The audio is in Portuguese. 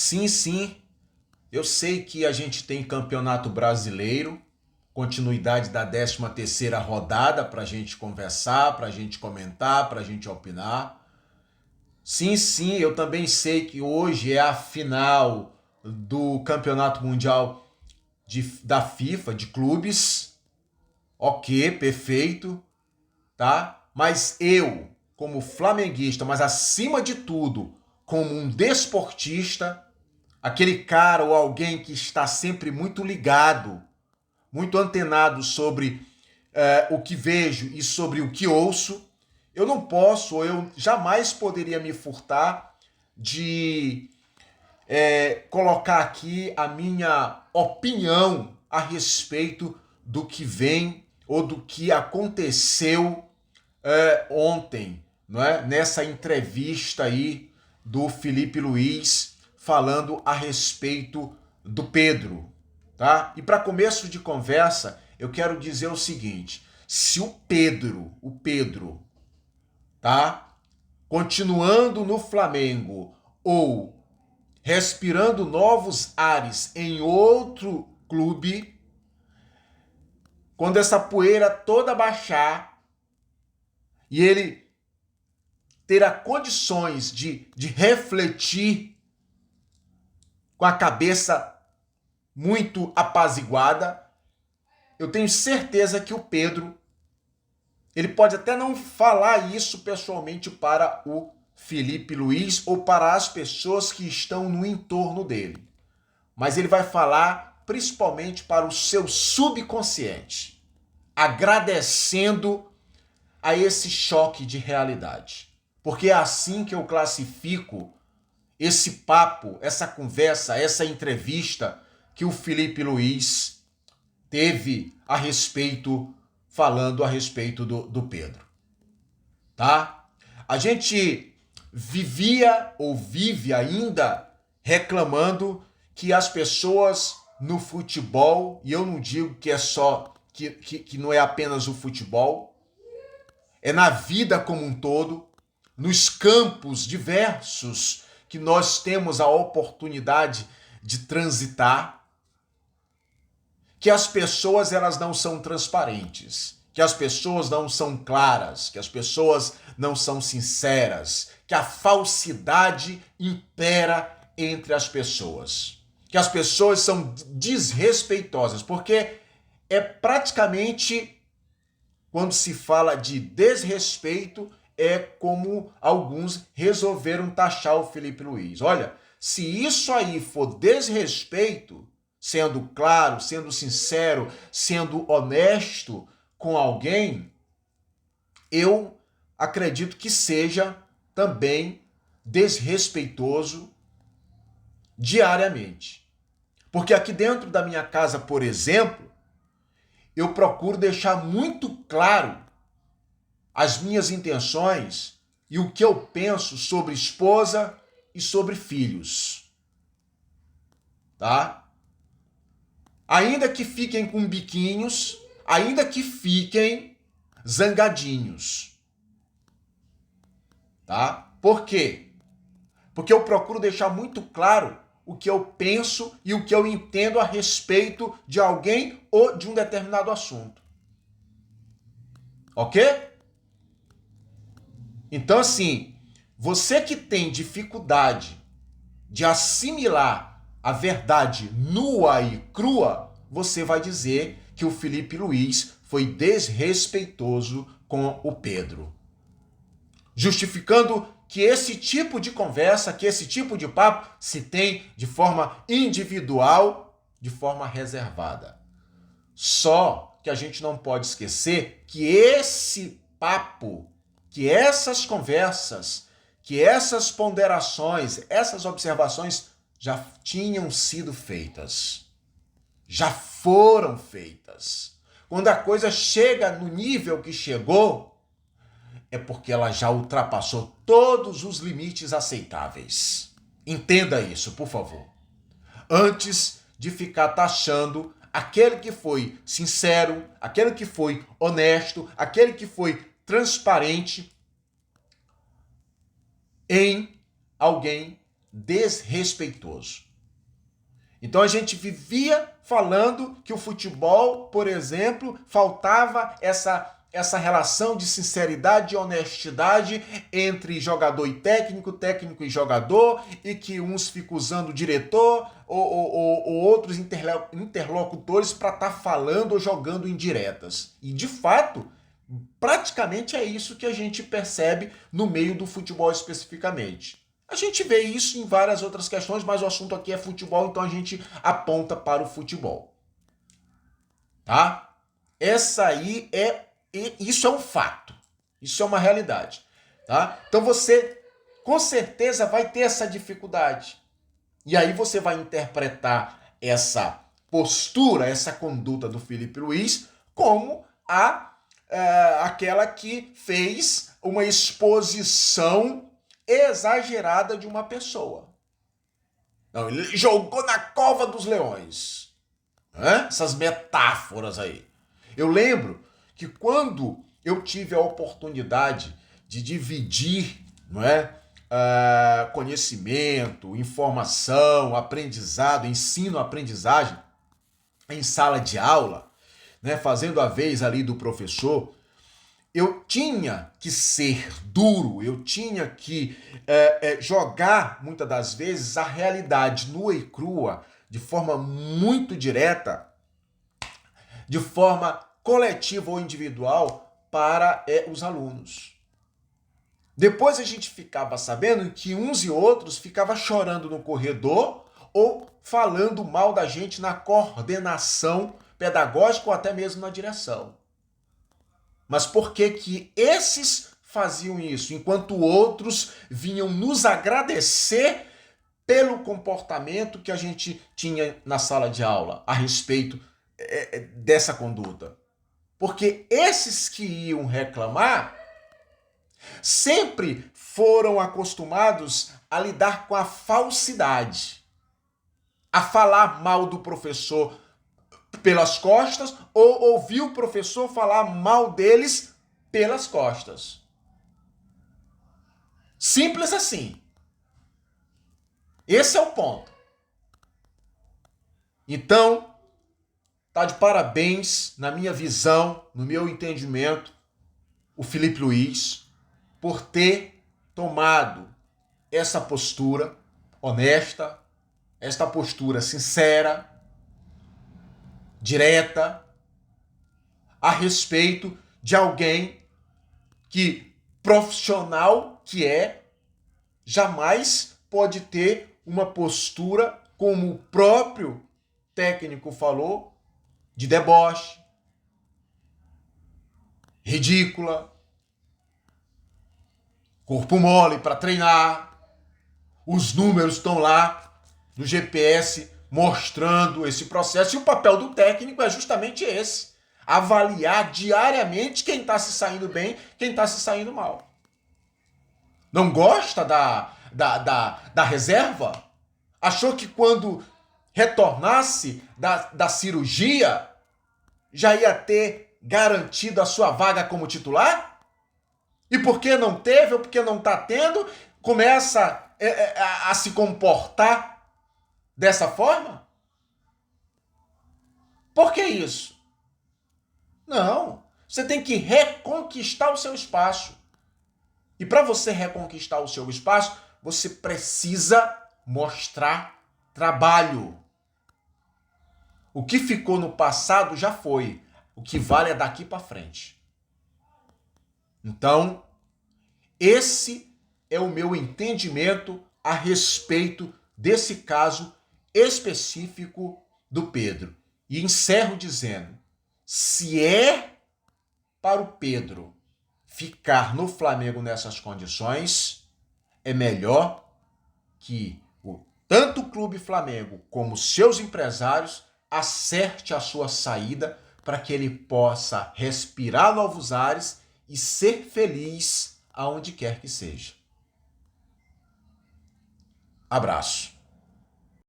Sim, sim, eu sei que a gente tem Campeonato Brasileiro, continuidade da 13ª rodada para a gente conversar, para a gente comentar, para a gente opinar. Sim, sim, eu também sei que hoje é a final do Campeonato Mundial da FIFA, de clubes. Ok, perfeito, tá? Mas eu, como flamenguista, mas acima de tudo, como um desportista, aquele cara ou alguém que está sempre muito ligado, muito antenado sobre o que vejo e sobre o que ouço, eu não posso, ou eu jamais poderia me furtar de colocar aqui a minha opinião a respeito do que vem ou do que aconteceu ontem, não é? Nessa entrevista aí do Felipe Luiz falando a respeito do Pedro, tá? E para começo de conversa, eu quero dizer o seguinte: se o Pedro, tá? Continuando no Flamengo ou respirando novos ares em outro clube, quando essa poeira toda baixar e ele terá condições de refletir com a cabeça muito apaziguada, eu tenho certeza que o Pedro, ele pode até não falar isso pessoalmente para o Felipe Luiz ou para as pessoas que estão no entorno dele, mas ele vai falar principalmente para o seu subconsciente, agradecendo a esse choque de realidade. Porque é assim que eu classifico esse papo, essa conversa, essa entrevista que o Felipe Luiz teve falando a respeito do Pedro, tá? A gente vivia ou vive ainda reclamando que as pessoas no futebol, e eu não digo que é só, que não é apenas o futebol, é na vida como um todo, nos campos diversos que nós temos a oportunidade de transitar, que as pessoas elas não são transparentes, que as pessoas não são claras, que as pessoas não são sinceras, que a falsidade impera entre as pessoas, que as pessoas são desrespeitosas, porque é praticamente quando se fala de desrespeito, é como alguns resolveram taxar o Felipe Luiz. Olha, se isso aí for desrespeito, sendo claro, sendo sincero, sendo honesto com alguém, eu acredito que seja também desrespeitoso diariamente. Porque aqui dentro da minha casa, por exemplo, eu procuro deixar muito claro as minhas intenções e o que eu penso sobre esposa e sobre filhos, tá? Ainda que fiquem com biquinhos, ainda que fiquem zangadinhos, tá? Por quê? Porque eu procuro deixar muito claro o que eu penso e o que eu entendo a respeito de alguém ou de um determinado assunto. Ok? Então, assim, você que tem dificuldade de assimilar a verdade nua e crua, você vai dizer que o Felipe Luiz foi desrespeitoso com o Pedro, justificando que esse tipo de conversa, que esse tipo de papo se tem de forma individual, de forma reservada. Só que a gente não pode esquecer que esse papo, que essas conversas, que essas ponderações, essas observações já tinham sido feitas. Já foram feitas. Quando a coisa chega no nível que chegou, é porque ela já ultrapassou todos os limites aceitáveis. Entenda isso, por favor. Antes de ficar taxando aquele que foi sincero, aquele que foi honesto, aquele que foi transparente em alguém desrespeitoso. Então a gente vivia falando que o futebol, por exemplo, faltava essa relação de sinceridade e honestidade entre jogador e técnico, técnico e jogador, e que uns ficam usando o diretor ou outros interlocutores para estar falando ou jogando indiretas. E de fato, praticamente é isso que a gente percebe no meio do futebol especificamente. A gente vê isso em várias outras questões, mas o assunto aqui é futebol, então a gente aponta para o futebol. Tá? Isso é um fato. Isso é uma realidade. Tá? Então você, com certeza, vai ter essa dificuldade. E aí você vai interpretar essa postura, essa conduta do Felipe Luiz como aquela que fez uma exposição exagerada de uma pessoa. Não, ele jogou na cova dos leões. Essas metáforas aí. Eu lembro que quando eu tive a oportunidade de dividir, não é, conhecimento, informação, aprendizado, ensino-aprendizagem em sala de aula, né, fazendo a vez ali do professor, eu tinha que ser duro, eu tinha que jogar, muitas das vezes, a realidade nua e crua, de forma muito direta, de forma coletiva ou individual, para os alunos. Depois a gente ficava sabendo que uns e outros ficavam chorando no corredor ou falando mal da gente na coordenação pedagógica ou até mesmo na direção. Mas por que que esses faziam isso, enquanto outros vinham nos agradecer pelo comportamento que a gente tinha na sala de aula a respeito dessa conduta? Porque esses que iam reclamar sempre foram acostumados a lidar com a falsidade, a falar mal do professor pelas costas ou ouvir o professor falar mal deles pelas costas. Simples assim. Esse é o ponto. Então, tá de parabéns, na minha visão, no meu entendimento, o Felipe Luiz, por ter tomado essa postura honesta, esta postura sincera, direta, a respeito de alguém que, profissional que jamais pode ter uma postura, como o próprio técnico falou, de deboche, ridícula, corpo mole para treinar, os números estão lá no GPS mostrando esse processo, e o papel do técnico é justamente esse: avaliar diariamente quem está se saindo bem, quem está se saindo mal. Não gosta da reserva? Achou que quando retornasse da cirurgia já ia ter garantido a sua vaga como titular? E porque não teve ou porque não está tendo, começa a se comportar dessa forma? Por que isso? Não. Você tem que reconquistar o seu espaço. E para você reconquistar o seu espaço, você precisa mostrar trabalho. O que ficou no passado já foi. O que vale é daqui para frente. Então, esse é o meu entendimento a respeito desse caso específico do Pedro. E encerro dizendo: se é para o Pedro ficar no Flamengo nessas condições, é melhor que tanto o Clube Flamengo como seus empresários acerte a sua saída para que ele possa respirar novos ares e ser feliz aonde quer que seja. Abraço.